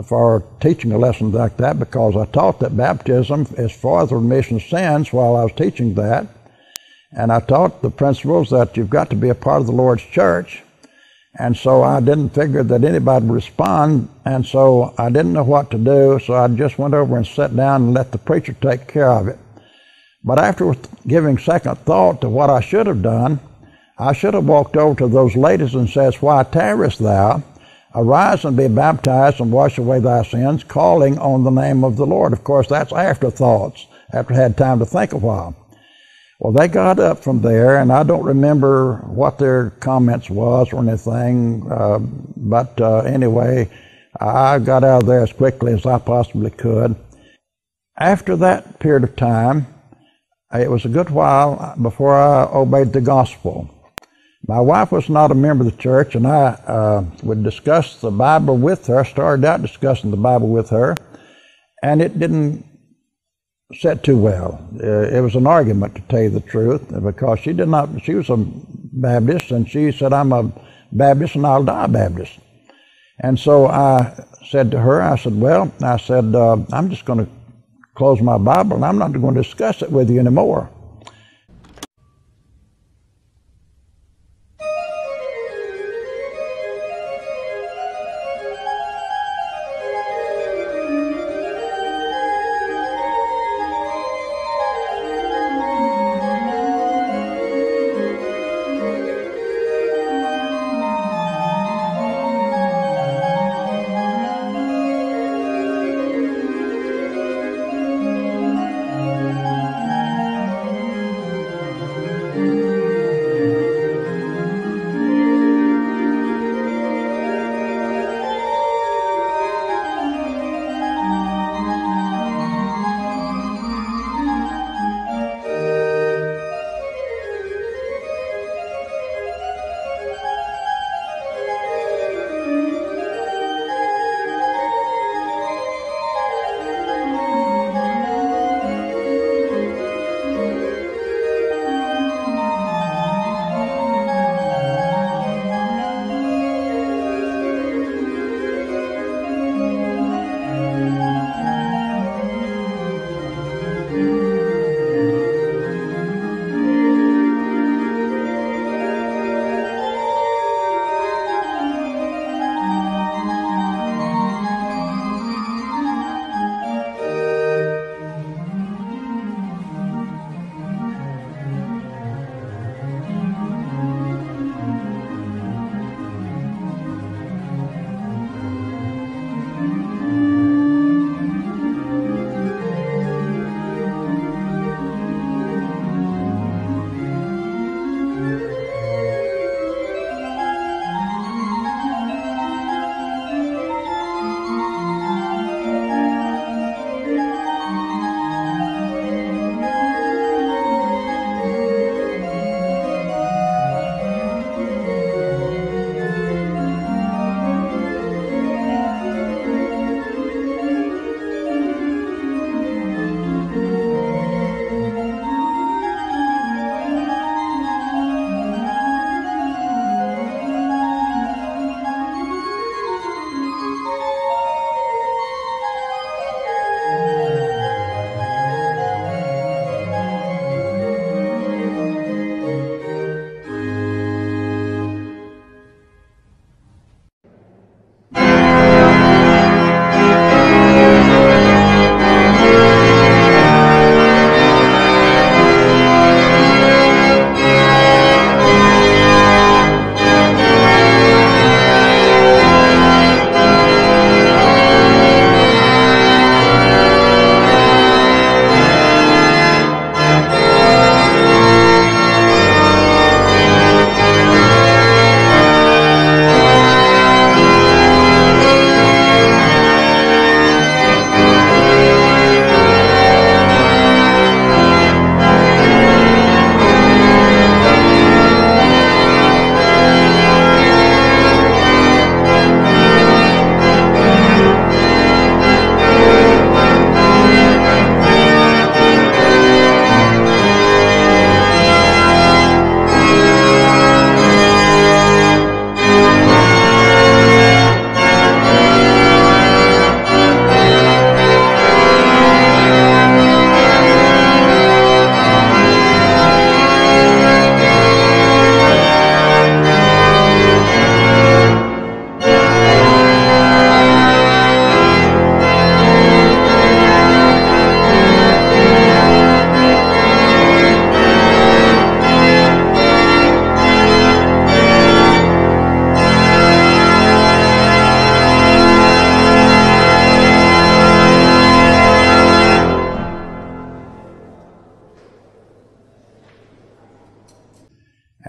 for teaching a lesson like that, because I taught that baptism is for the remission of sins while I was teaching that. And I taught the principles that you've got to be a part of the Lord's church. And so I didn't figure that anybody would respond, and so I didn't know what to do, so I just went over and sat down and let the preacher take care of it. But after giving second thought to what I should have done, I should have walked over to those ladies and said, "Why tarriest thou? Arise and be baptized and wash away thy sins, calling on the name of the Lord." Of course, that's afterthoughts, after I had time to think a while. Well, they got up from there, and I don't remember what their comments was or anything, but anyway, I got out of there as quickly as I possibly could. After that period of time, it was a good while before I obeyed the gospel. My wife was not a member of the church, and I would discuss the Bible with her. I started out discussing the Bible with her, and it didn't set too well. It was an argument, to tell you the truth, because she was a Baptist, and she said, "I'm a Baptist and I'll die Baptist." And so I said to her, I said, "I'm just going to close my Bible, and I'm not going to discuss it with you anymore."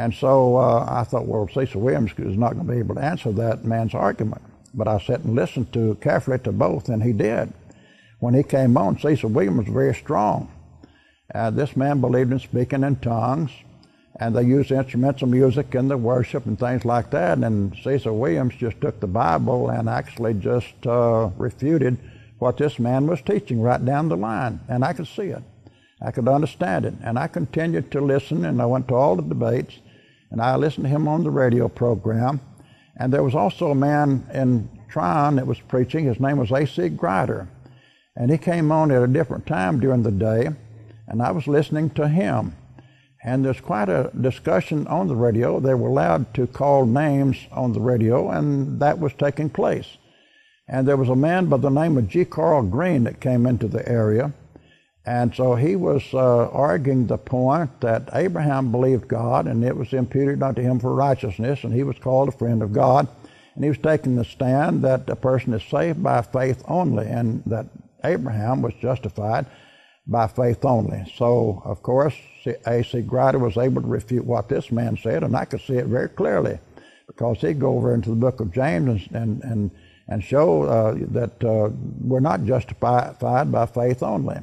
And so I thought, well, Cecil Williams is not going to be able to answer that man's argument. But I sat and listened carefully to both, and he did. When he came on, Cecil Williams was very strong. This man believed in speaking in tongues, and they used instruments of music in the worship and things like that. And Cecil Williams just took the Bible and actually just refuted what this man was teaching right down the line. And I could see it. I could understand it. And I continued to listen, and I went to all the debates, and I listened to him on the radio program. And there was also a man in Tryon that was preaching. His name was A.C. Grider. And he came on at a different time during the day, and I was listening to him. And there's quite a discussion on the radio. They were allowed to call names on the radio, and that was taking place. And there was a man by the name of G. Carl Green that came into the area. And so he was arguing the point that Abraham believed God, and it was imputed unto him for righteousness, and he was called a friend of God. And he was taking the stand that a person is saved by faith only, and that Abraham was justified by faith only. So, of course, A.C. Grider was able to refute what this man said, and I could see it very clearly, because he'd go over into the book of James and show that we're not justified by faith only.